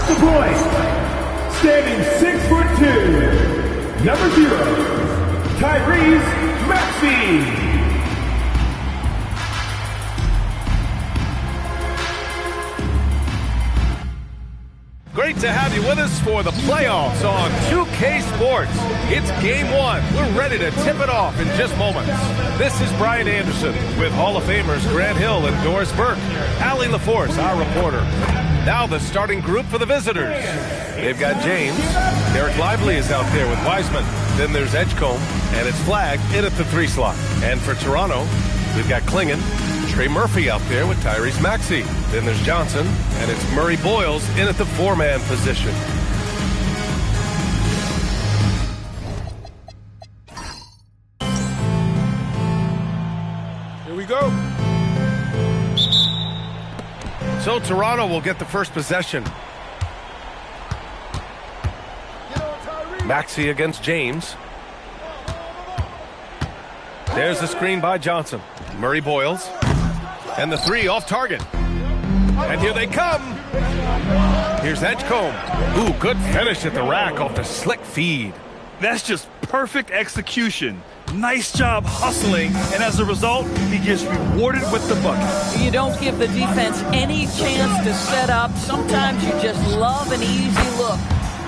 the point, standing 6'2", number 0, Tyrese Maxey. Great to have you with us for the playoffs on 2K Sports. It's game 1. We're ready to tip it off in just moments. This is Brian Anderson with Hall of Famers Grant Hill and Doris Burke. Allie LaForce, our reporter. Now the starting group for the visitors. They've got James. Derek Lively is out there with Wiseman. Then there's Edgecombe, and it's Flagg in at the 3 slot. And for Toronto, we've got Klingon. Trey Murphy out there with Tyrese Maxey. Then there's Johnson, and it's Murray Boyles in at the 4-man position. Here we go. So Toronto will get the first possession. Maxey against James. There's the screen by Johnson. Murray Boyles. And the 3 off target. And here they come. Here's Edgecombe. Ooh, good finish at the rack off the slick feed. That's just perfect execution. Nice job hustling, and as a result, he gets rewarded with the bucket. You don't give the defense any chance to set up. Sometimes you just love an easy look.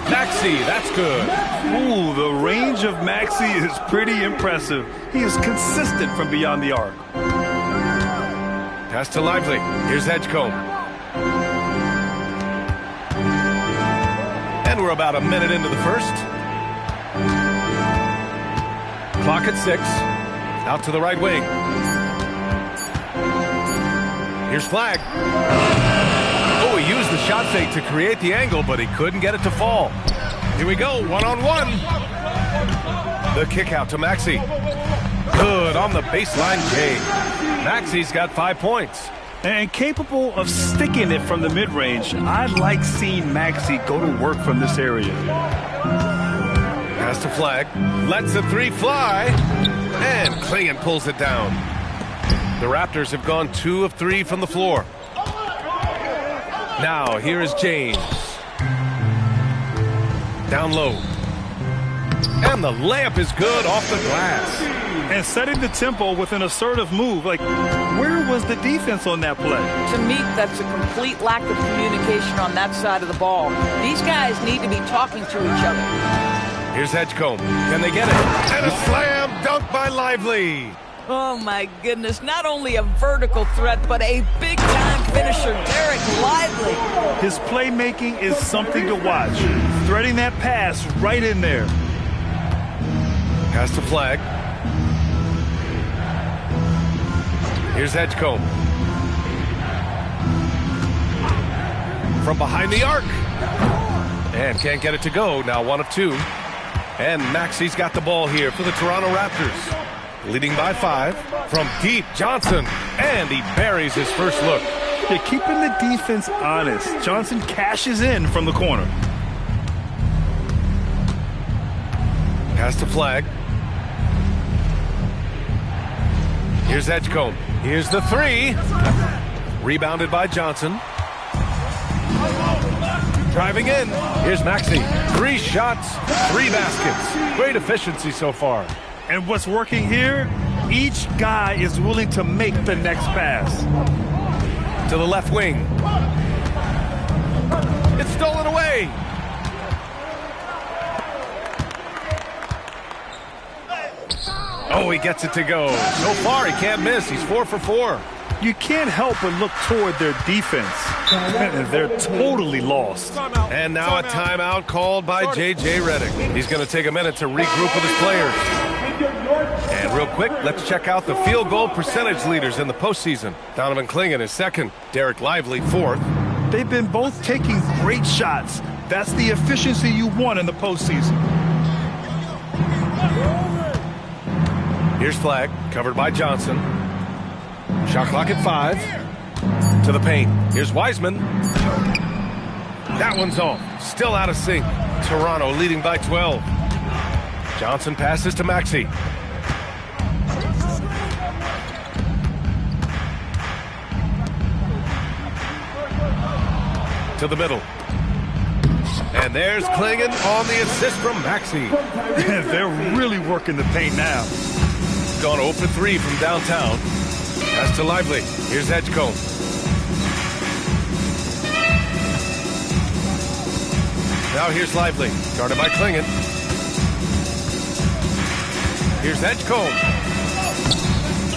Maxey, that's good. Ooh, the range of Maxey is pretty impressive. He is consistent from beyond the arc. Pass to Lively. Here's Edgecombe. And we're about a minute into the first. Clock at 6. Out to the right wing. Here's Flagg. Oh, he used the shot fake to create the angle, but he couldn't get it to fall. Here we go, 1-on-1. The kick out to Maxey. Good on the baseline J. Maxey's got 5 points. And capable of sticking it from the mid-range. I like seeing Maxey go to work from this area. Pass to Flagg. Lets the 3 fly. And Klingon pulls it down. The Raptors have gone 2 of 3 from the floor. Now, here is James. Down low. And the layup is good off the glass. And setting the tempo with an assertive move. Like, where was the defense on that play? To me, that's a complete lack of communication on that side of the ball. These guys need to be talking to each other. Here's Edgecombe. Can they get it? And a slam dunk by Lively. Oh, my goodness. Not only a vertical threat, but a big-time finisher, Derek Lively. His playmaking is something to watch. Threading that pass right in there. Pass to Flagg. Here's Edgecombe. From behind the arc. And can't get it to go. Now 1 of 2. And Maxey's got the ball here for the Toronto Raptors. Leading by 5. From deep, Johnson. And he buries his first look. They're keeping the defense honest. Johnson cashes in from the corner. Pass to Flagg. Here's Edgecombe. Here's the 3. Rebounded by Johnson. Driving in. Here's Maxey. 3 shots, 3 baskets. Great efficiency so far. And what's working here, each guy is willing to make the next pass. To the left wing. It's stolen away. Oh, he gets it to go. So far, he can't miss. He's 4 for 4. You can't help but look toward their defense. They're totally lost. And now a timeout called by J.J. Redick. He's going to take a minute to regroup with his players. And real quick, let's check out the field goal percentage leaders in the postseason. Donovan Klingon is 2nd. Derek Lively 4th. They've been both taking great shots. That's the efficiency you want in the postseason. Here's Flagg, covered by Johnson. Shot clock at 5. To the paint. Here's Wiseman. That one's off. Still out of sync. Toronto leading by 12. Johnson passes to Maxey. To the middle. And there's Klingon on the assist from Maxey. They're really working the paint now. Gone 0 for 3 from downtown. Pass to Lively. Here's Edgecombe. Now here's Lively. Guarded by Klingon. Here's Edgecombe.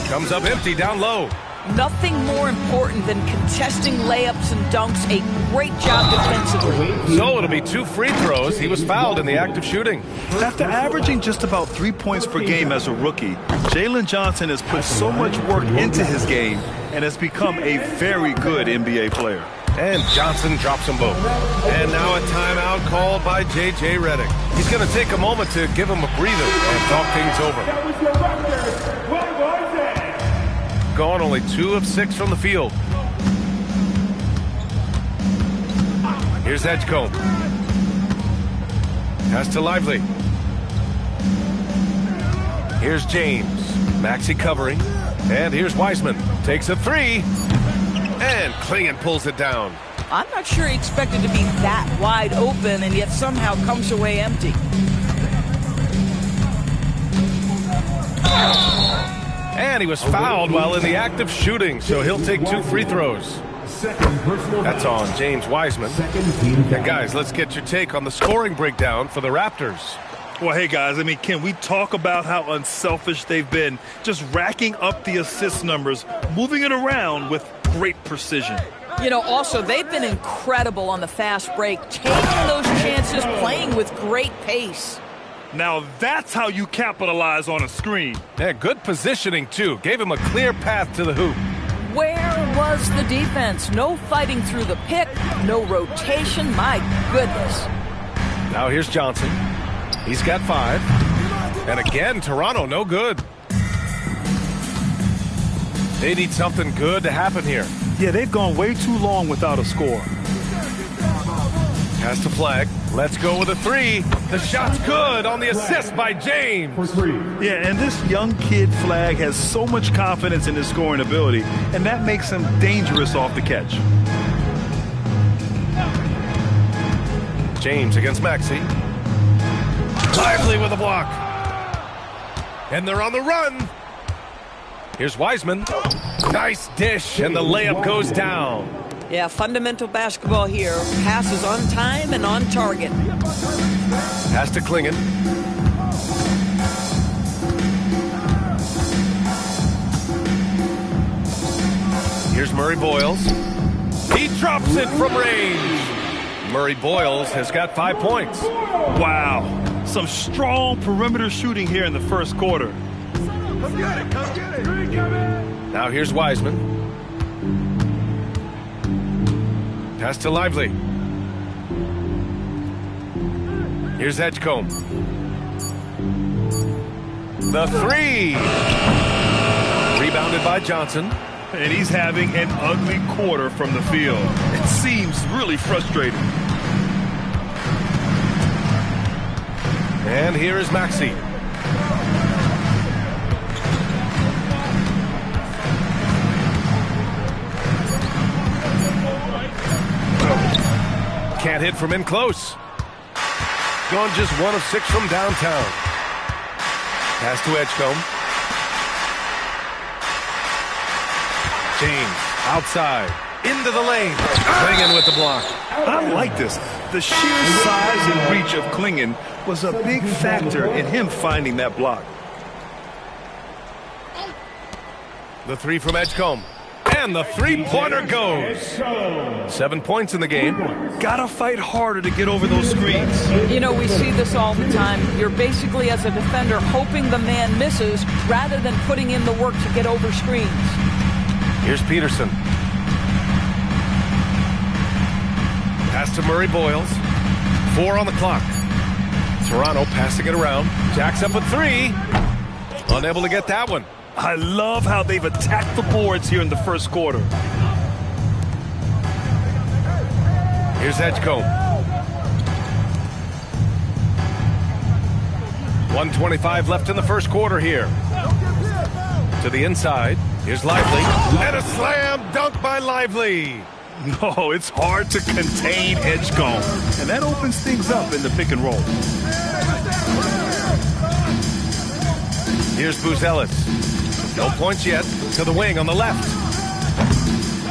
Comes up empty down low. Nothing more important than contesting layups and dunks. A great job defensively. So it'll be 2 free throws. He was fouled in the act of shooting. After averaging just about 3 points per game as a rookie, Jalen Johnson has put so much work into his game and has become a very good NBA player. And Johnson drops them both. And now a timeout called by J.J. Redick. He's going to take a moment to give him a breather and talk things over. Gone only 2 of 6 from the field. Here's Edgecombe. Pass to Lively. Here's James. Maxey covering. And here's Wiseman. Takes a 3. And Klingon pulls it down. I'm not sure he expected to be that wide open and yet somehow comes away empty. And he was fouled while in the act of shooting, so he'll take 2 free throws. That's on James Wiseman. And guys, let's get your take on the scoring breakdown for the Raptors. Well, hey, guys, I mean, can we talk about how unselfish they've been? Just racking up the assist numbers, moving it around with great precision. You know, also, they've been incredible on the fast break, taking those chances, playing with great pace. Now that's how you capitalize on a screen. Yeah, good positioning, too. Gave him a clear path to the hoop. Where was the defense? No fighting through the pick, no rotation. My goodness. Now here's Johnson. He's got 5. And again, Toronto, no good. They need something good to happen here. Yeah, they've gone way too long without a score. Pass to Flag. Let's go with a 3. The shot's good on the assist by James. Yeah, and this young kid Flag has so much confidence in his scoring ability, and that makes him dangerous off the catch. James against Maxey. Lively with a block. And they're on the run. Here's Wiseman. Nice dish, and the layup goes down. Yeah, fundamental basketball here. Passes on time and on target. Pass to Klingon. Here's Murray Boyles. He drops it from range. Murray Boyles has got 5 points. Wow, some strong perimeter shooting here in the first quarter. Come get it, come get it. Now here's Wiseman. Pass to Lively. Here's Edgecombe. The 3. Rebounded by Johnson. And he's having an ugly quarter from the field. It seems really frustrating. And here is Maxey. Can't hit from in close. Gone just 1 of 6 from downtown. Pass to Edgecombe. James outside into the lane. Klingon with the block. I like this. The sheer size and reach of Klingon was a big factor in him finding that block. The 3 from Edgecombe. And the 3-pointer goes. 7 points in the game. Gotta fight harder to get over those screens. You know, we see this all the time. You're basically, as a defender, hoping the man misses rather than putting in the work to get over screens. Here's Peterson. Pass to Murray Boyles. 4 on the clock. Toronto passing it around. Jacks up a 3. Unable to get that one. I love how they've attacked the boards here in the first quarter. Here's Edgecombe. 1:25 left in the first quarter here. To the inside. Here's Lively. And a slam dunk by Lively. No, it's hard to contain Edgecombe, and that opens things up in the pick and roll. Here's Buzelis. No points yet. To the wing on the left.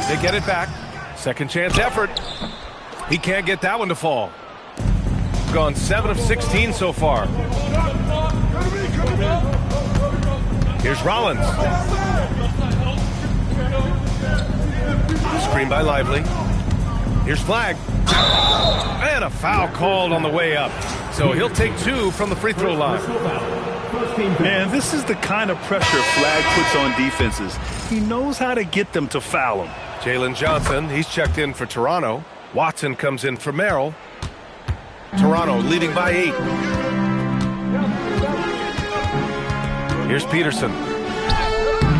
They get it back. Second chance effort. He can't get that one to fall. Gone 7 of 16 so far. Here's Rollins. Screen by Lively. Here's Flag. And a foul called on the way up. So he'll take 2 from the free throw line. And this is the kind of pressure Flag puts on defenses. He knows how to get them to foul him. Jalen Johnson, he's checked in for Toronto. Watson comes in for Merrill. Toronto leading by 8. Here's Peterson.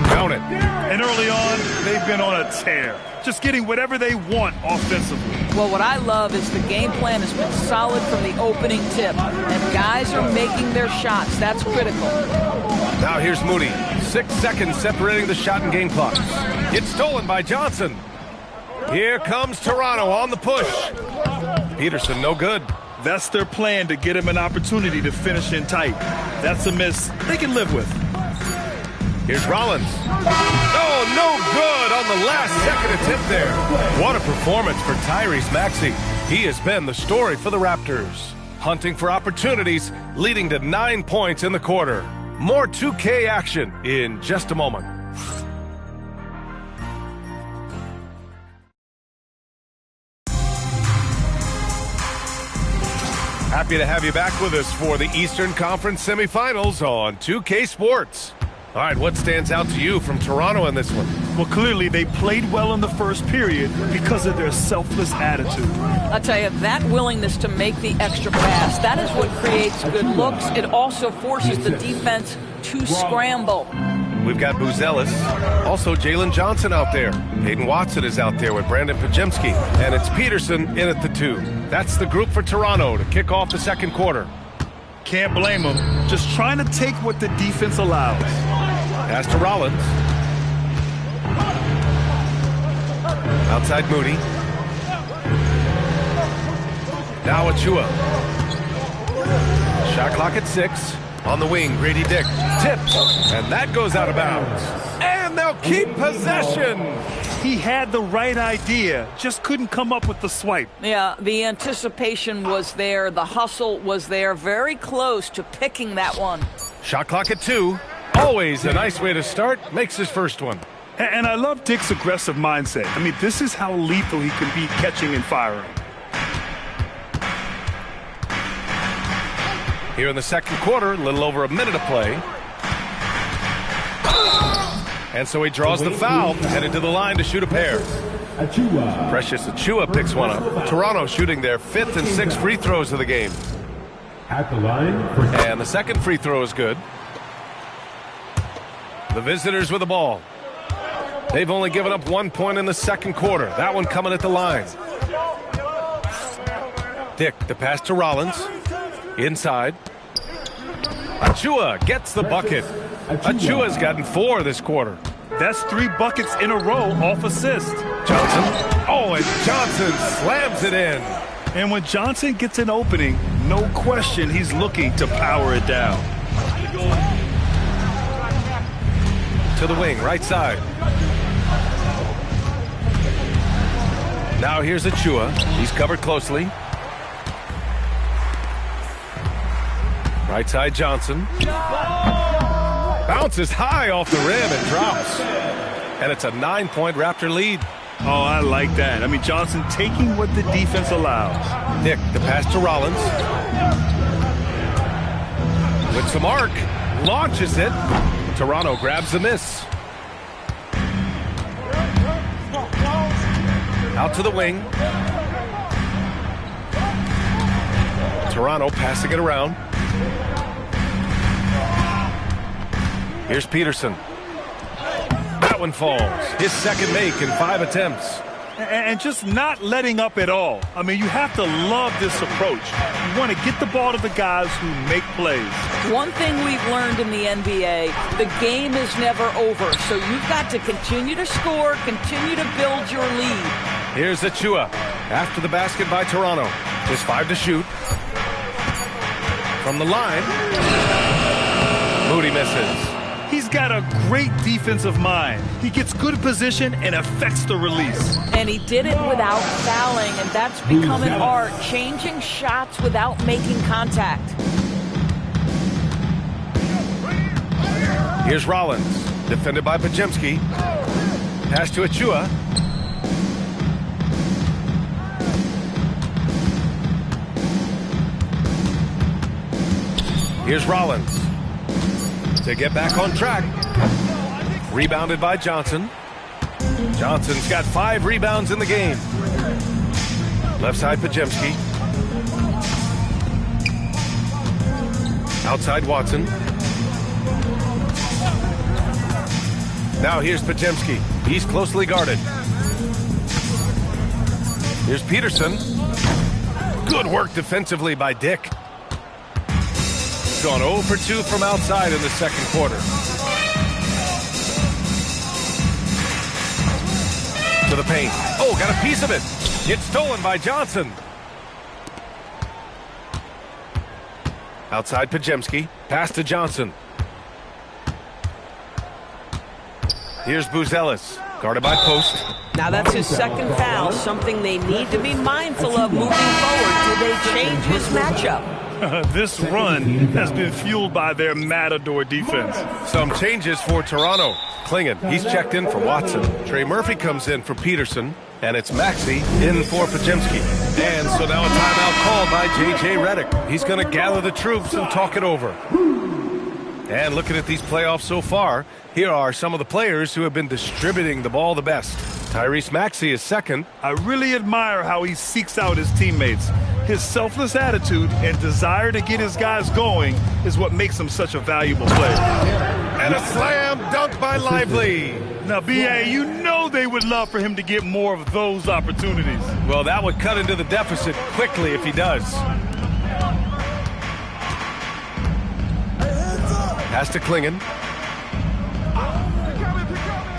Count it. And early on, they've been on a tear. Just getting whatever they want offensively. Well, what I love is the game plan has been solid from the opening tip. And guys are making their shots. That's critical. Now here's Moody. 6 seconds separating the shot and game clock. It's stolen by Johnson. Here comes Toronto on the push. Peterson, no good. That's their plan, to get him an opportunity to finish in tight. That's a miss they can live with. Here's Rollins. Oh, no good on the last second attempt there. What a performance for Tyrese Maxey. He has been the story for the Raptors. Hunting for opportunities, leading to 9 points in the quarter. More 2K action in just a moment. Happy to have you back with us for the Eastern Conference semifinals on 2K Sports. All right, what stands out to you from Toronto in this one? Well, clearly they played well in the first period because of their selfless attitude. I'll tell you, that willingness to make the extra pass, that is what creates good looks. It also forces the defense to scramble. We've got Buzelis, also Jalen Johnson out there. Hayden Watson is out there with Brandon Pajemski, and it's Peterson in at the 2. That's the group for Toronto to kick off the second quarter. Can't blame them. Just trying to take what the defense allows. Pass to Rollins. Outside Moody. Now Achua. Shot clock at 6. On the wing, Grady Dick. Tipped. And that goes out of bounds. And they'll keep possession. He had the right idea, just couldn't come up with the swipe. Yeah, the anticipation was there. The hustle was there. Very close to picking that one. Shot clock at 2. Always a nice way to start. Makes his first one. And I love Dick's aggressive mindset. I mean, this is how lethal he can be catching and firing. Here in the second quarter, a little over a minute of play. And so he draws the foul, headed to the line to shoot a pair. Precious Achua picks one up. Toronto shooting their 5th and 6th free throws of the game. At the line. And the second free throw is good. The visitors with the ball. They've only given up 1 point in the second quarter. That one coming at the line. Dick, the pass to Rollins. Inside. Achua gets the bucket. Achua's gotten 4 this quarter. That's 3 buckets in a row off assist. Johnson. Oh, and Johnson slams it in. And when Johnson gets an opening, no question he's looking to power it down. To the wing, right side. Now here's Achua. He's covered closely. Right side Johnson. Bounces high off the rim and drops. And it's a 9-point Raptor lead. Oh, I like that. I mean, Johnson taking what the defense allows. Dick, the pass to Rollins. With some arc. Launches it. Toronto grabs the miss. Out to the wing. Toronto passing it around. Here's Peterson. That one falls. His second make in 5 attempts. And just not letting up at all. I mean, you have to love this approach. You want to get the ball to the guys who make plays. One thing we've learned in the NBA, the game is never over. So you've got to continue to score, continue to build your lead. Here's Achua. After the basket by Toronto. Just 5 to shoot. From the line. Moody misses. He's got a great defensive mind. He gets good position and affects the release. And he did it without fouling, and that's become an art, changing shots without making contact. Here's Rollins, defended by Pajemski. Pass to Achua. Here's Rollins to get back on track. Rebounded by Johnson. Johnson's got 5 rebounds in the game. Left side Pajemski. Outside Watson. Now here's Pajemski. He's closely guarded. Here's Peterson. Good work defensively by Dick. Gone 0 for 2 from outside in the second quarter. To the paint. Oh, got a piece of it. It's stolen by Johnson. Outside Pajemski. Pass to Johnson. Here's Buzelis. Guarded by Post. Now that's his second foul, something they need to be mindful of moving forward. Do they change his matchup? This run has been fueled by their Matador defense. Some changes for Toronto. Klingon, he's checked in for Watson. Trey Murphy comes in for Peterson. And it's Maxey in for Pajemski. And so now a timeout called by J.J. Redick. He's going to gather the troops and talk it over. And looking at these playoffs so far, here are some of the players who have been distributing the ball the best. Tyrese Maxey is second. I really admire how he seeks out his teammates. His selfless attitude and desire to get his guys going is what makes him such a valuable player. And a slam dunk by Lively. Now, B.A., you know they would love for him to get more of those opportunities. Well, that would cut into the deficit quickly if he does. Pass to Klingon.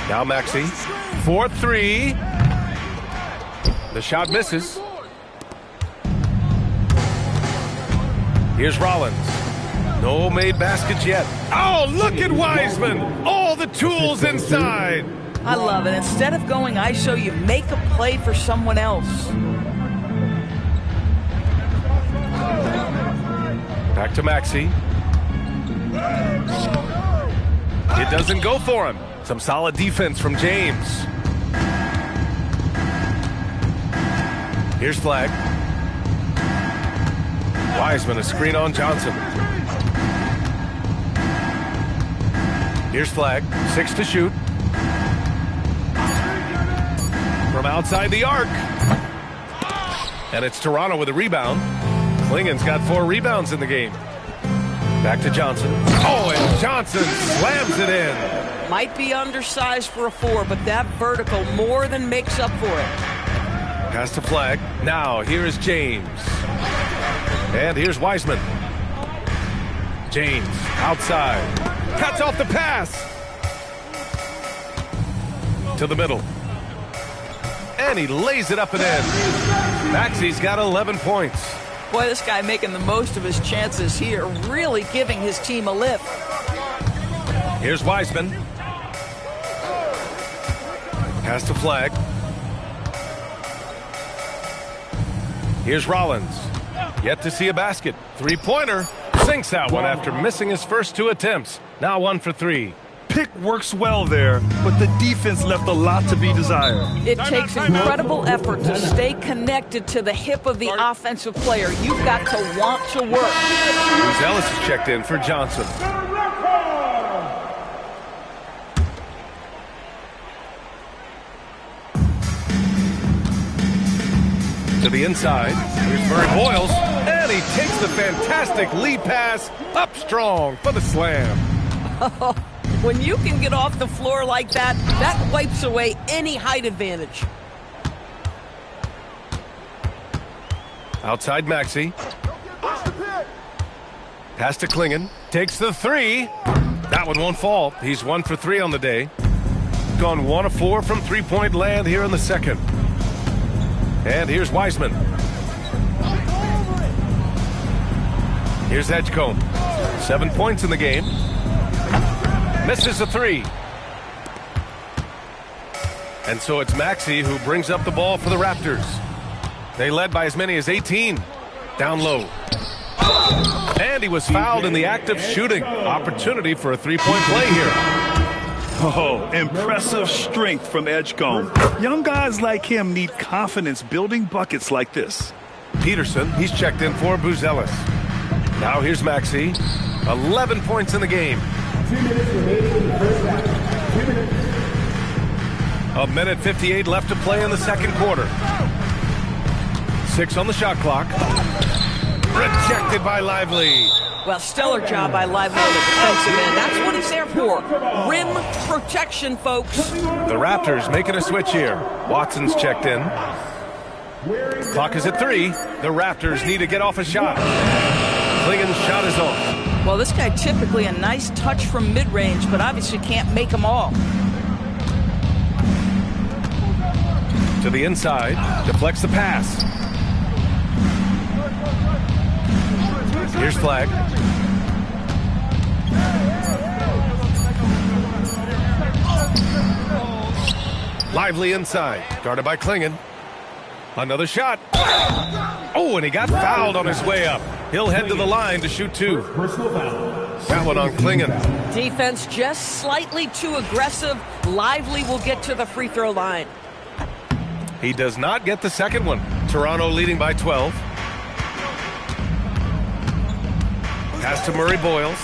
Now Maxey. 4-3. The shot misses. Here's Rollins. No made baskets yet. Oh, look at Wiseman. All the tools inside. I love it. Instead of going ISO, you make a play for someone else. Back to Maxey. It doesn't go for him. Some solid defense from James. Here's Flag. Wiseman, a screen on Johnson. Here's Flag. 6 to shoot. From outside the arc. And it's Toronto with a rebound. Klingon's got 4 rebounds in the game. Back to Johnson. Oh, and Johnson slams it in. Might be undersized for a 4, but that vertical more than makes up for it. Pass to Flag. Now, here is James. And here's Wiseman. James, outside. Cuts off the pass. To the middle. And he lays it up and in. Maxey's got 11 points. Boy, this guy making the most of his chances here, really giving his team a lift. Here's Wiseman. Pass to Flag. Here's Rollins. Yet to see a basket. 3-pointer. Sinks that one after missing his first 2 attempts. Now 1 for 3. Pick works well there, but the defense left a lot to be desired. It takes incredible effort to stay connected to the hip of the offensive player. You've got to want to work. Ellis is checked in for Johnson. To the inside. Here's Murray Boyles. And he takes the fantastic lead pass up strong for the slam. When you can get off the floor like that, that wipes away any height advantage. Outside Maxey. Pass to Klingon. Takes the 3. That one won't fall. He's 1 for 3 on the day. Gone 1 of 4 from 3-point land here in the second. And here's Wiseman. Here's Edgecombe. 7 points in the game. Misses a three. And so it's Maxey who brings up the ball for the Raptors. They led by as many as 18. Down low. And he was fouled in the act of shooting. Opportunity for a three-point play here. Oh, impressive strength from Edgecombe. Young guys like him need confidence building buckets like this. Peterson, he's checked in for Buzelis. Now here's Maxey. 11 points in the game. 2 minutes remaining in the first half. 2 minutes. A minute 58 left to play in the second quarter. 6 on the shot clock. Rejected by Lively. Well, stellar job by Lively on the defensive end. That's what he's there for. Rim protection, folks. The Raptors making a switch here. Watson's checked in. Clock is at 3. The Raptors need to get off a shot. Klingen's shot is off. Well, this guy typically a nice touch from mid-range, but obviously can't make them all. To the inside. Deflects the pass. Here's Flag. Lively inside. Guarded by Klingen. Another shot. Oh, and he got fouled on his way up. He'll head to the line to shoot 2. That one on Klingen. Defense just slightly too aggressive. Lively will get to the free throw line. He does not get the second one. Toronto leading by 12. Pass to Murray Boyles.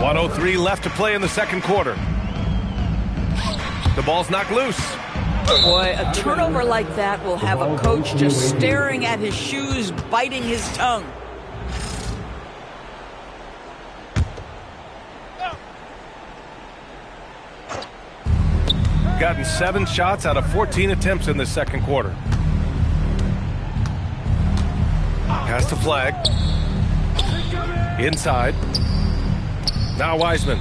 1:03 left to play in the second quarter. The ball's knocked loose. Boy, a turnover like that will have a coach just staring at his shoes, biting his tongue. Gotten 7 shots out of 14 attempts in the second quarter. Pass to Flag. Inside. Now Wiseman.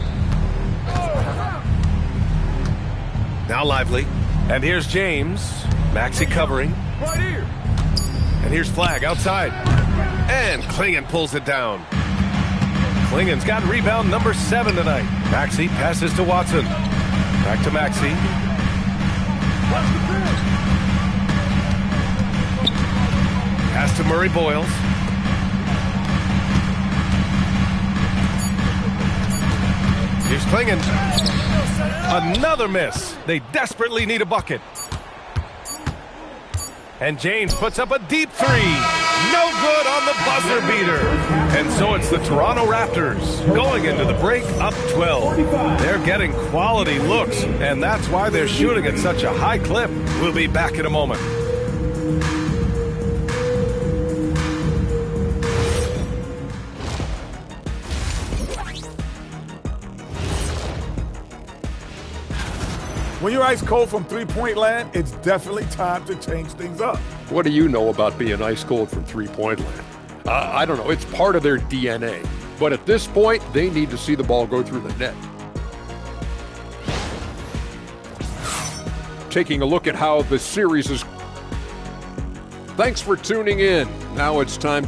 Now Lively. And here's James. Maxey covering. And here's Flag outside. And Klingen pulls it down. Klingen's got rebound number 7 tonight. Maxey passes to Watson. Back to Maxey. Pass to Murray Boyles. Here's Klingen. Another miss. They desperately need a bucket. And James puts up a deep 3. No good on the buzzer beater. And so it's the Toronto Raptors going into the break up 12. They're getting quality looks, and that's why they're shooting at such a high clip. We'll be back in a moment. When you're ice cold from three-point land, it's definitely time to change things up. What do you know about being ice cold from three-point land? I don't know. It's part of their DNA. But at this point, they need to see the ball go through the net. Taking a look at how the series is. Thanks for tuning in. Now it's time.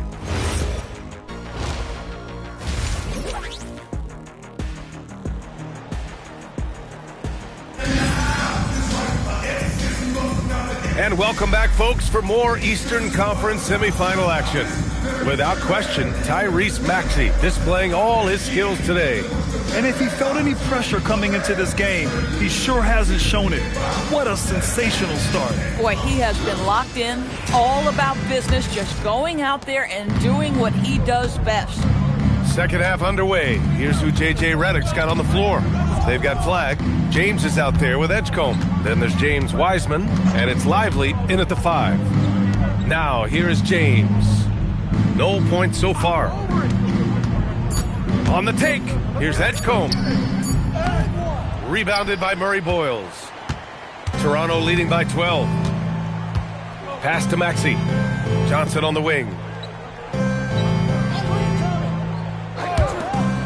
And welcome back, folks, for more Eastern Conference semifinal action. Without question, Tyrese Maxey displaying all his skills today. And if he felt any pressure coming into this game, he sure hasn't shown it. What a sensational start. Boy, he has been locked in, all about business, just going out there and doing what he does best. Second half underway. Here's who J.J. Redick's got on the floor. They've got Flag. James is out there with Edgecombe. Then there's James Wiseman, and it's Lively in at the 5. Now, here is James. No points so far. On the take, here's Edgecombe. Rebounded by Murray Boyles. Toronto leading by 12. Pass to Maxey. Johnson on the wing.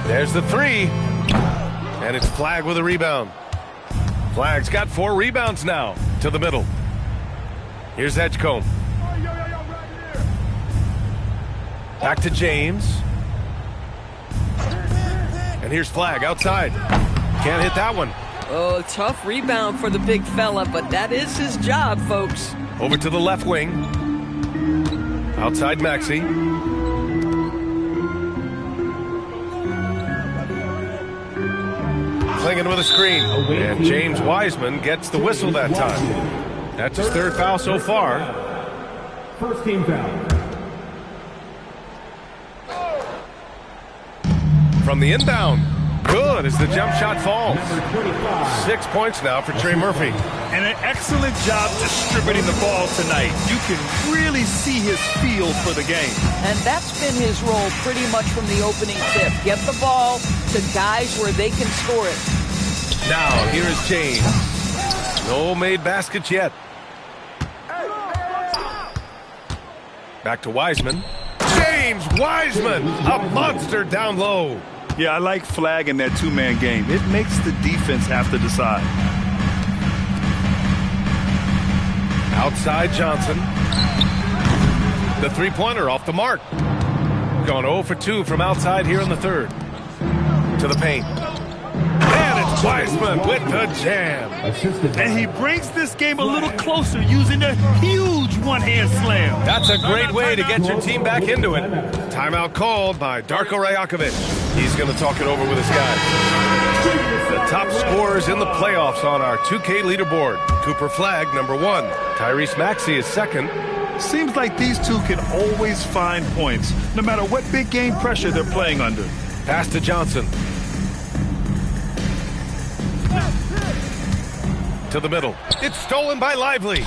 There's the 3. And it's Flag with a rebound. Flag's got 4 rebounds now. To the middle. Here's Edgecombe. Back to James. And here's Flag outside. Can't hit that one. Oh, tough rebound for the big fella, but that is his job, folks. Over to the left wing. Outside Maxey. Clinging with a screen. And James Wiseman gets the whistle that time. That's his 3rd foul so far. First team foul. From the inbound. Good as the jump shot falls. 6 points now for Trey Murphy. And an excellent job distributing the ball tonight. You can really see his feel for the game. And that's been his role pretty much from the opening tip. Get the ball to guys where they can score it. Now, here is James. No made baskets yet. Back to Wiseman. James Wiseman, a monster down low. Yeah, I like Flag in that 2-man game. It makes the defense have to decide. Outside Johnson. The 3-pointer off the mark. Gone 0 for 2 from outside here in the 3rd. To the paint. And it's Wiseman with the jam. And he brings this game a little closer using a huge one-hand slam. That's a great way to get your team back into it. Timeout called by Darko Rajakovic. He's going to talk it over with his guys. The top scorers in the playoffs on our 2K leaderboard. Cooper Flag, number 1. Tyrese Maxey is 2nd. Seems like these two can always find points, no matter what big game pressure they're playing under. Pass to Johnson. To the middle. It's stolen by Lively.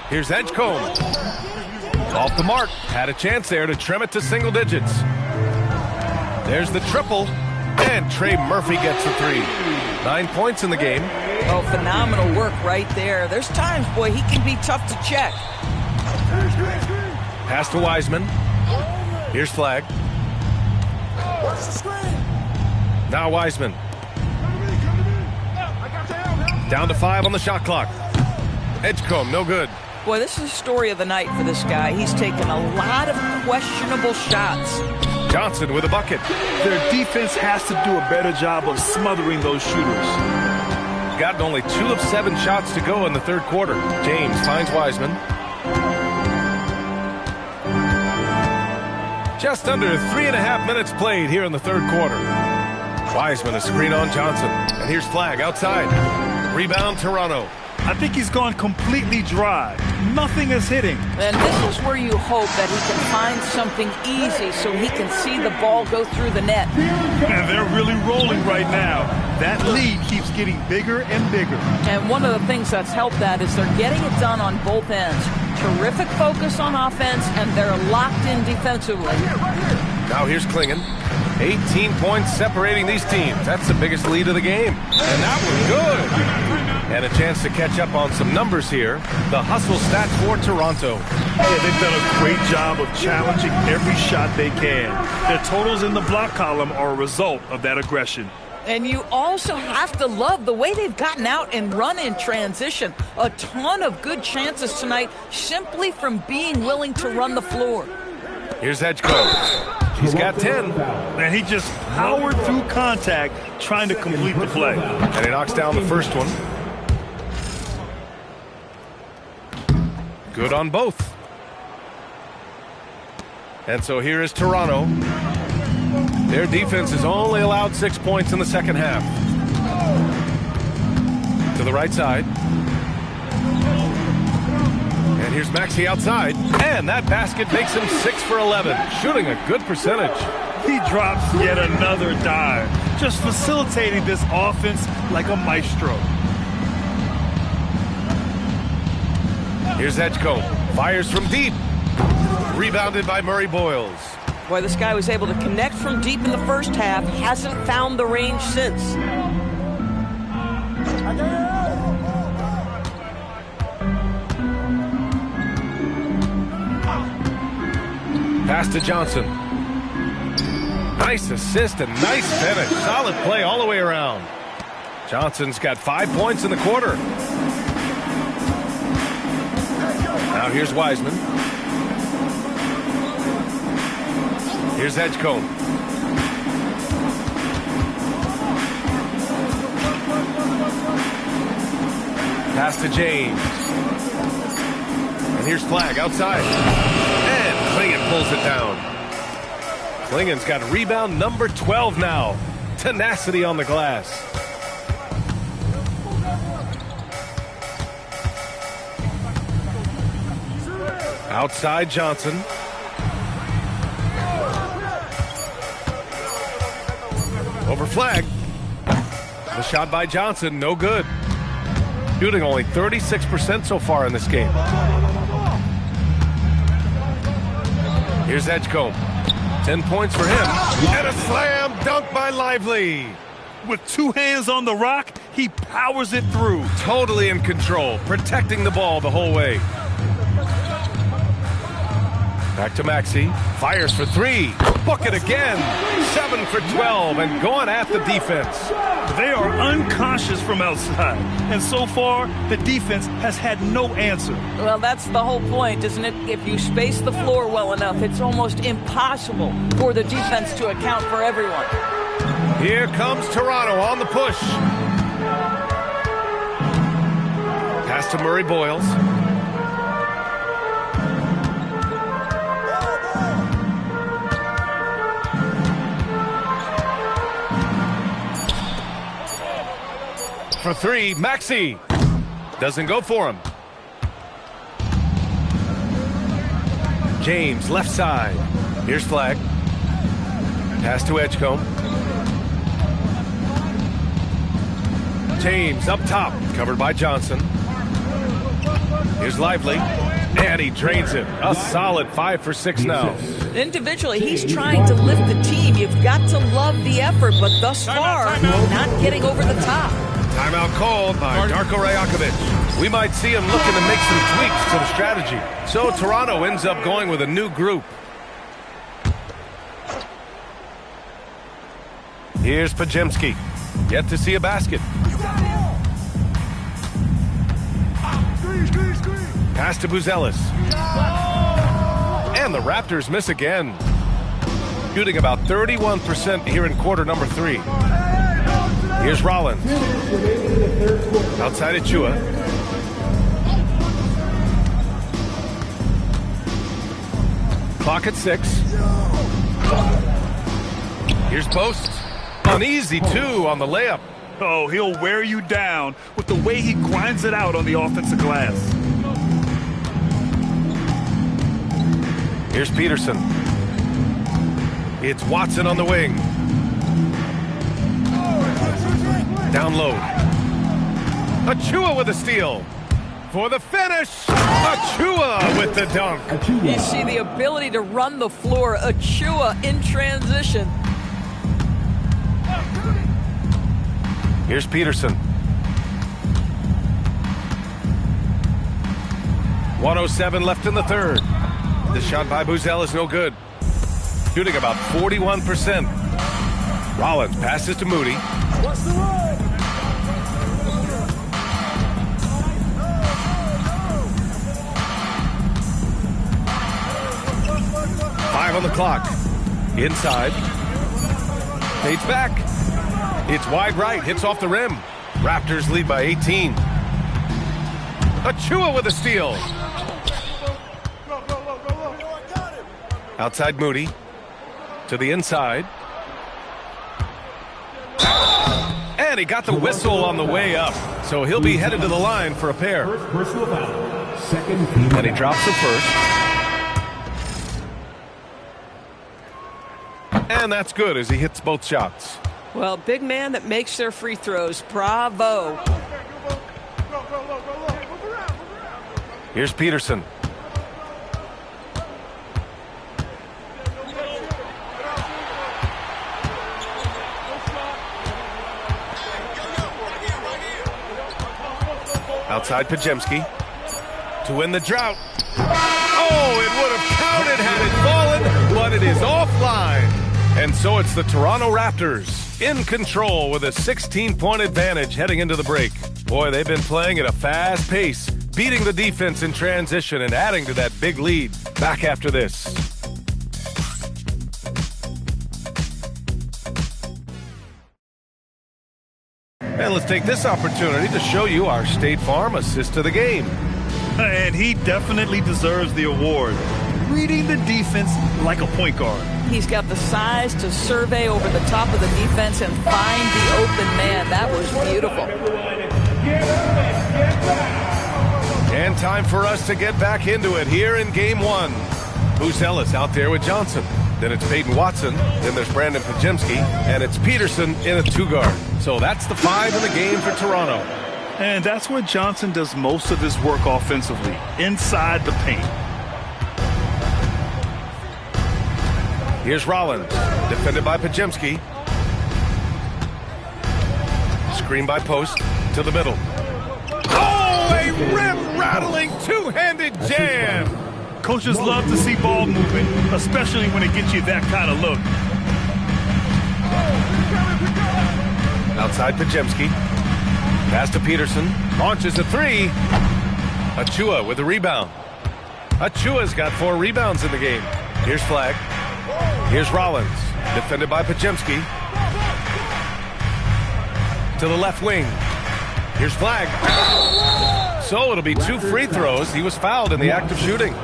Here's Edgecombe. Off the mark. Had a chance there to trim it to single digits. There's the triple. And Trey Murphy gets the 3. 9 points in the game. Oh, phenomenal work right there. There's times, boy, he can be tough to check. Pass to Wiseman. Here's Flag. Now Wiseman. Down to 5 on the shot clock. Edgecombe, no good. Boy, this is the story of the night for this guy. He's taken a lot of questionable shots. Johnson with a bucket. Their defense has to do a better job of smothering those shooters. Gotten only 2 of 7 shots to go in the 3rd quarter. James finds Wiseman. Just under 3.5 minutes played here in the 3rd quarter. Wiseman a screen on Johnson. And here's Flag outside. Rebound Toronto. I think he's gone completely dry. Nothing is hitting. And this is where you hope that he can find something easy so he can see the ball go through the net. And they're really rolling right now. That lead keeps getting bigger and bigger. And one of the things that's helped that is they're getting it done on both ends. Terrific focus on offense, and they're locked in defensively. Now here's Klingon. 18 points separating these teams. That's the biggest lead of the game. And that was good. And a chance to catch up on some numbers here. The hustle stats for Toronto. Yeah, they've done a great job of challenging every shot they can. Their totals in the block column are a result of that aggression. And you also have to love the way they've gotten out and run in transition. A ton of good chances tonight simply from being willing to run the floor. Here's Edgecombe. He's got 10. And he just powered through contact trying to complete the play. And he knocks down the first one. Good on both. And so here is Toronto. Their defense has only allowed 6 points in the second half. To the right side. And here's Maxey outside. And that basket makes him 6 for 11. Shooting a good percentage. He drops yet another dive. Just facilitating this offense like a maestro. Here's Edgecombe. Fires from deep. Rebounded by Murray Boyles. Boy, this guy was able to connect from deep in the first half. Hasn't found the range since. Pass to Johnson. Nice assist and nice finish. Solid play all the way around. Johnson's got 5 points in the quarter. Now here's Wiseman. Here's Edgecombe. Pass to James. And here's Flagg outside. And Klingon pulls it down. Klingon's got rebound number 12 now. Tenacity on the glass. Outside Johnson. Over Flagg. The shot by Johnson, no good. Shooting only 36% so far in this game. Here's Edgecombe. 10 points for him. And a slam dunk by Lively. With 2 hands on the rock, he powers it through. Totally in control, protecting the ball the whole way. Back to Maxey. Fires for 3. Book it again. 7 for 12 and going at the defense. They are unconscious from outside. And so far, the defense has had no answer. Well, that's the whole point, isn't it? If you space the floor well enough, it's almost impossible for the defense to account for everyone. Here comes Toronto on the push. Pass to Murray Boyles. For 3, Maxey. Doesn't go for him. James, left side. Here's Flagg. Pass to Edgecombe. James up top, covered by Johnson. Here's Lively. And he drains it. A solid 5 for 6 now. Individually, he's trying to lift the team. You've got to love the effort, but thus far, not getting over the top. Timeout called by Darko Rajakovic. We might see him looking to make some tweaks to the strategy. So Toronto ends up going with a new group. Here's Pajemski. Yet to see a basket. Pass to Buzelis. And the Raptors miss again. Shooting about 31% here in quarter number 3. Here's Rollins. Outside Achua. Clock at 6. Here's Post. An easy 2 on the layup. Oh, he'll wear you down with the way he grinds it out on the offensive glass. Here's Peterson. It's Watson on the wing. Down low. Achua with a steal. For the finish. Achua with the dunk. You see the ability to run the floor. Achua in transition. Here's Peterson. 1:07 left in the third. The shot by Buzel is no good. Shooting about 41%. Rollins passes to Moody. What's the run? 5 on the clock. Inside. Fades back. It's wide right. Hits off the rim. Raptors lead by 18. Achua with a steal. Outside Moody. To the inside. And he got the whistle on the way up. So he'll be headed to the line for a pair. First personal foul. Second team. And he drops the first. And that's good as he hits both shots. Well, big man that makes their free throws. Bravo. Here's Peterson. Outside Pajemski. To win the drought. Oh, it would have counted had it fallen, but it is offline. And so it's the Toronto Raptors in control with a 16-point advantage heading into the break. Boy, they've been playing at a fast pace, beating the defense in transition and adding to that big lead. Back after this. And let's take this opportunity to show you our State Farm assist to the game. And he definitely deserves the award. Reading the defense like a point guard. He's got the size to survey over the top of the defense and find the open man. That was beautiful. And time for us to get back into it here in game one. Buzelis out there with Johnson. Then it's Peyton Watson. Then there's Brandon Pajemski. And it's Peterson in a two-guard. So that's the 5 in the game for Toronto. And that's where Johnson does most of his work offensively, inside the paint. Here's Rollins, defended by Pajemski. Screen by Post to the middle. Oh, a rim-rattling two-handed jam! Coaches love to see ball movement, especially when it gets you that kind of look. Outside Pajemski. Pass to Peterson. Launches a three. Achua with the rebound. Achua's got 4 rebounds in the game. Here's Flag. Here's Rollins, defended by Pajemski. To the left wing. Here's Flag. So it'll be 2 free throws. He was fouled in the act of shooting.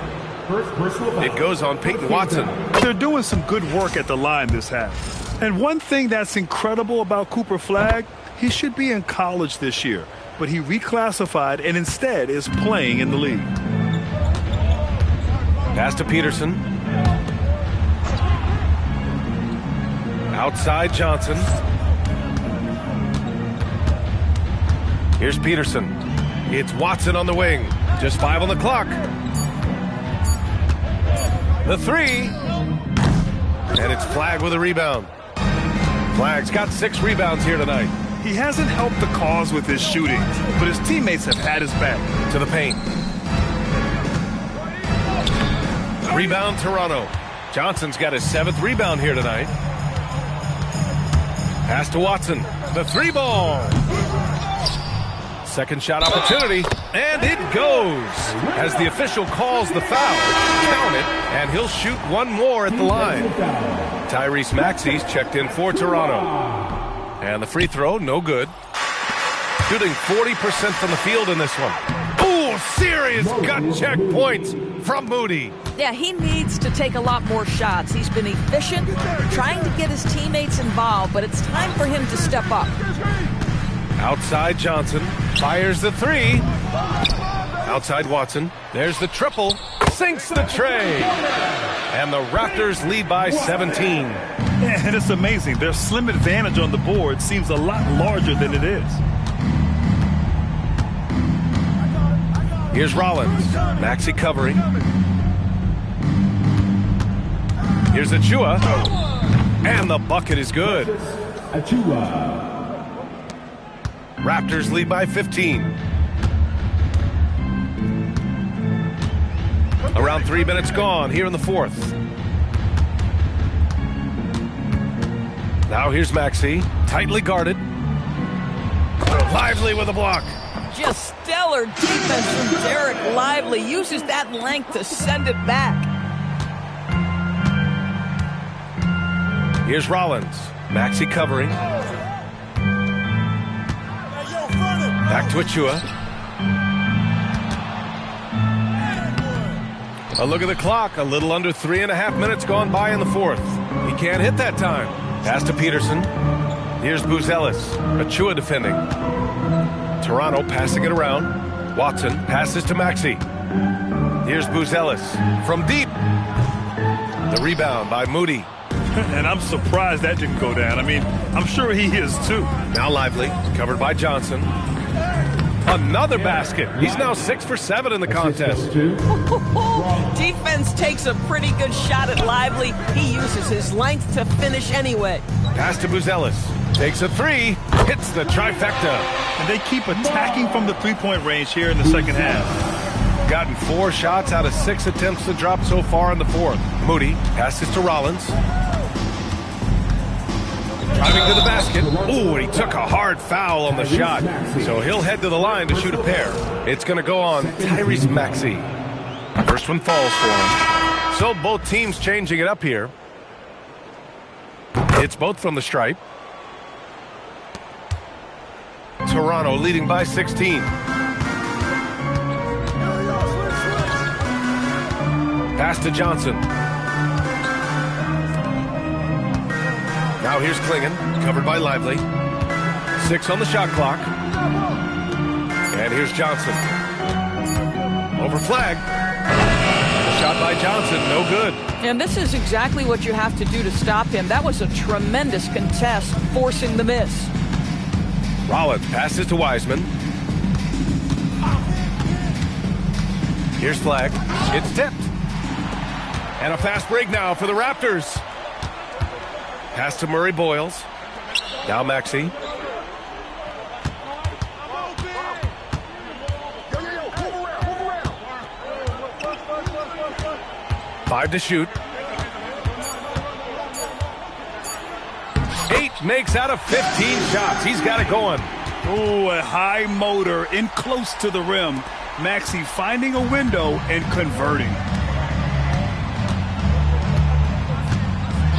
It goes on Peyton Watson. They're doing some good work at the line this half. And one thing that's incredible about Cooper Flag, he should be in college this year, but he reclassified and instead is playing in the league. Pass to Peterson. Outside Johnson. Here's Peterson. It's Watson on the wing. Just 5 on the clock. The 3. And it's Flag with a rebound. Flag's got 6 rebounds here tonight. He hasn't helped the cause with his shooting, but his teammates have had his back. To the paint. Rebound Toronto. Johnson's got his 7th rebound here tonight. Pass to Watson. The 3-ball. Second shot opportunity. And it goes. As the official calls the foul. Count it. And he'll shoot 1 more at the line. Tyrese Maxey's checked in for Toronto. And the free throw, no good. Shooting 40% from the field in this one. Ooh, serious gut check points from Moody. Yeah, he needs to take a lot more shots. He's been efficient, trying to get his teammates involved, but it's time for him to step up. Outside Johnson, fires the 3. Outside Watson, there's the triple, sinks the tray. And the Raptors lead by 17. And it's amazing. Their slim advantage on the board seems a lot larger than it is. Here's Rollins. Maxey covering. Here's Achua. And the bucket is good. Raptors lead by 15. Around 3 minutes gone here in the 4th. Now here's Maxey, tightly guarded. Lively with a block. Just stellar defense from Derek Lively. Uses that length to send it back. Here's Rollins. Maxey covering. Back to Achua. A look at the clock. A little under 3.5 minutes gone by in the 4th. He can't hit that time. Pass to Peterson. Here's Buzelis. Achua defending. Toronto passing it around. Watson passes to Maxey. Here's Buzelis from deep. The rebound by Moody. And I'm surprised that didn't go down. I mean, I'm sure he is too. Now Lively, covered by Johnson. Another basket. He's now 6 for 7 in the contest. Defense takes a pretty good shot at Lively. He uses his length to finish anyway. Pass to Buzelis. Takes a 3. Hits the trifecta. And they keep attacking from the three-point range here in the second half. Gotten 4 shots out of 6 attempts to drop so far in the 4th. Moody passes to Rollins. Driving to the basket. Ooh, and he took a hard foul on the shot. So he'll head to the line to shoot a pair. It's going to go on Tyrese Maxey. First one falls for him. So both teams changing it up here. It's both from the stripe. Toronto leading by 16. Pass to Johnson. Now here's Klingon, covered by Lively. 6 on the shot clock. And here's Johnson. Over flag. The shot by Johnson, no good. And this is exactly what you have to do to stop him. That was a tremendous contest, forcing the miss. Rollins passes to Wiseman. Here's flag. It's tipped. And a fast break now for the Raptors. Pass to Murray Boyles. Now Maxey. Five to shoot. 8 makes out of 15 shots. He's got it going. Oh, a high motor in close to the rim. Maxey finding a window and converting.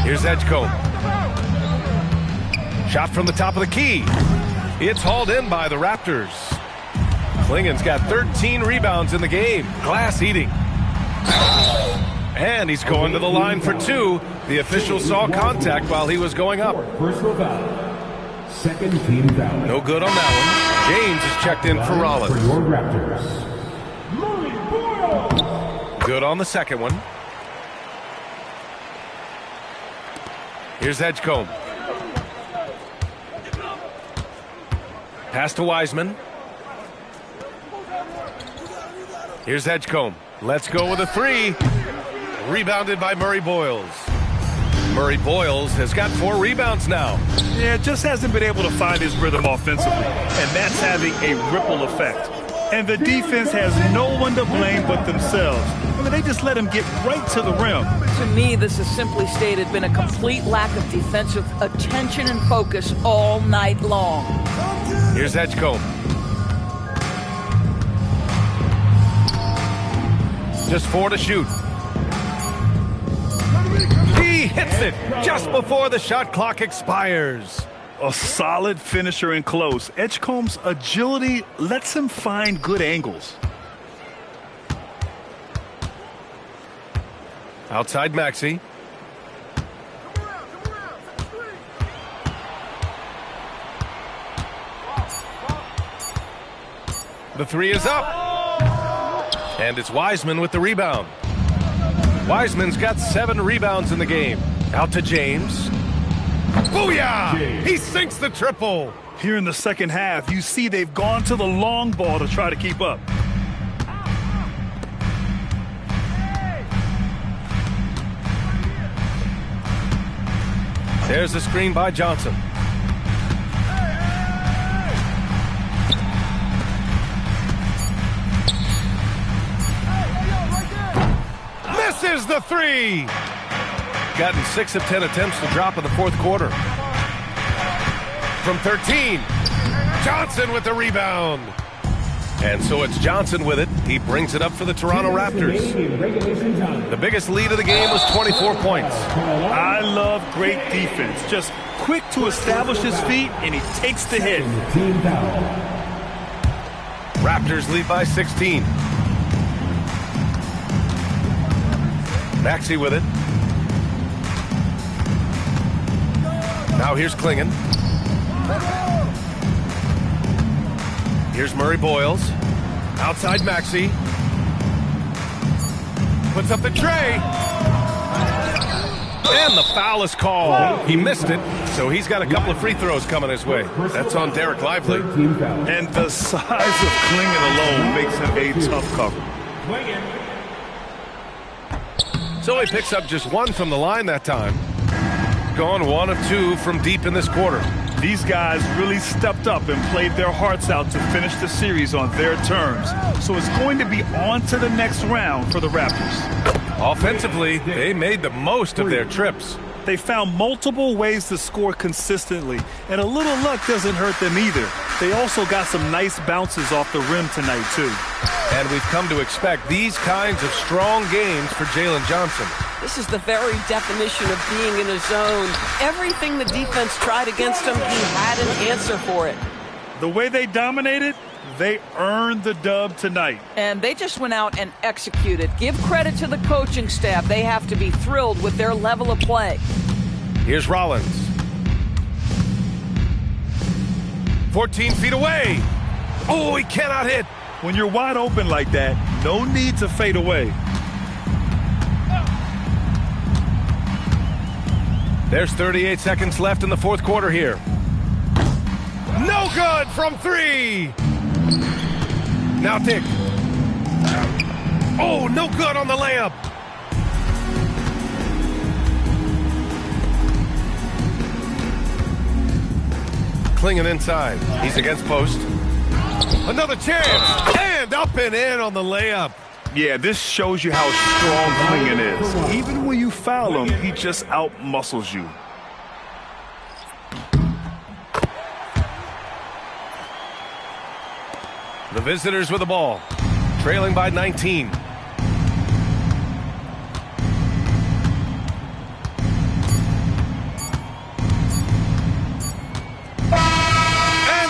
Here's Edgecombe. Shot from the top of the key. It's hauled in by the Raptors. Klingon's got 13 rebounds in the game. Glass eating. And he's going to the line for 2. The official saw contact while he was going up. Personal foul. Second team foul. No good on that one. James is checked in for Rollins. For your Raptors. Good on the second one. Here's Edgecombe. Pass to Wiseman. Here's Edgecombe. Let's go with a 3. Rebounded by Murray Boyles. Murray Boyles has got 4 rebounds now. Yeah, just hasn't been able to find his rhythm offensively, and that's having a ripple effect. And the defense has no one to blame but themselves. I mean, they just let him get right to the rim. To me, this has simply stated been a complete lack of defensive attention and focus all night long. Here's Edgecombe. Just 4 to shoot. He hits it just before the shot clock expires. A solid finisher in close. Edgecombe's agility lets him find good angles. Outside Maxey. The 3 is up. And it's Wiseman with the rebound. Wiseman's got 7 rebounds in the game. Out to James. Booyah! He sinks the triple. Here in the second half, you see they've gone to the long ball to try to keep up. There's the screen by Johnson. Misses the 3. Gotten 6 of 10 attempts to drop in the fourth quarter. From 13, Johnson with the rebound. And so it's Johnson with it. He brings it up for the Toronto Raptors. The biggest lead of the game was 24 points. I love great defense. Just quick to establish his feet, and he takes the hit. Raptors lead by 16. Maxey with it. Now here's Klingon. Here's Murray Boyles. Outside Maxey. Puts up the tray. And the foul is called. He missed it, so he's got a couple of free throws coming his way. That's on Derek Lively. And the size of Klingon alone makes him a tough cover. So he picks up just 1 from the line that time. Gone 1 of 2 from deep in this quarter. These guys really stepped up and played their hearts out to finish the series on their terms. So it's going to be on to the next round for the Raptors. Offensively, they made the most of their trips. They found multiple ways to score consistently, and a little luck doesn't hurt them either. They also got some nice bounces off the rim tonight, too. And we've come to expect these kinds of strong games for Jalen Johnson. This is the very definition of being in a zone. Everything the defense tried against him, he had an answer for it. The way they dominated, they earned the dub tonight. And they just went out and executed. Give credit to the coaching staff. They have to be thrilled with their level of play. Here's Rollins. 14 feet away. Oh, he cannot hit. When you're wide open like that, no need to fade away. There's 38 seconds left in the fourth quarter here. No good from three. Now Dick. Oh, no good on the layup. Klinging inside. He's against post. Another chance. And up and in on the layup. Yeah, this shows you how strong Klingen is. Even when you foul him, he just out-muscles you. The visitors with the ball, trailing by 19. And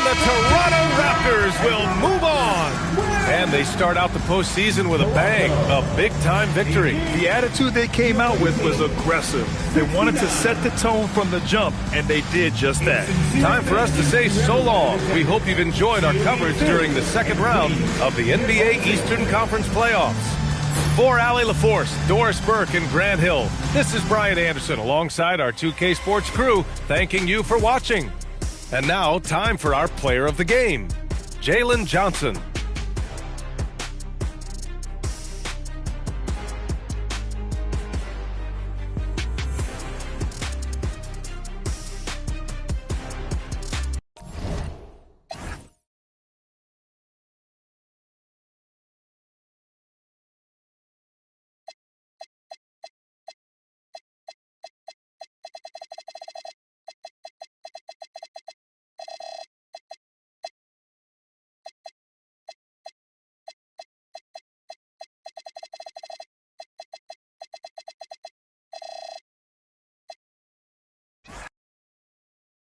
the Toronto Raptors will move on. And they start out the postseason with a bang, a big-time victory. The attitude they came out with was aggressive. They wanted to set the tone from the jump, and they did just that. Time for us to say so long. We hope you've enjoyed our coverage during the second round of the NBA Eastern Conference playoffs. For Allie LaForce, Doris Burke, and Grant Hill, this is Brian Anderson alongside our 2K Sports crew, thanking you for watching. And now, time for our player of the game, Jalen Johnson.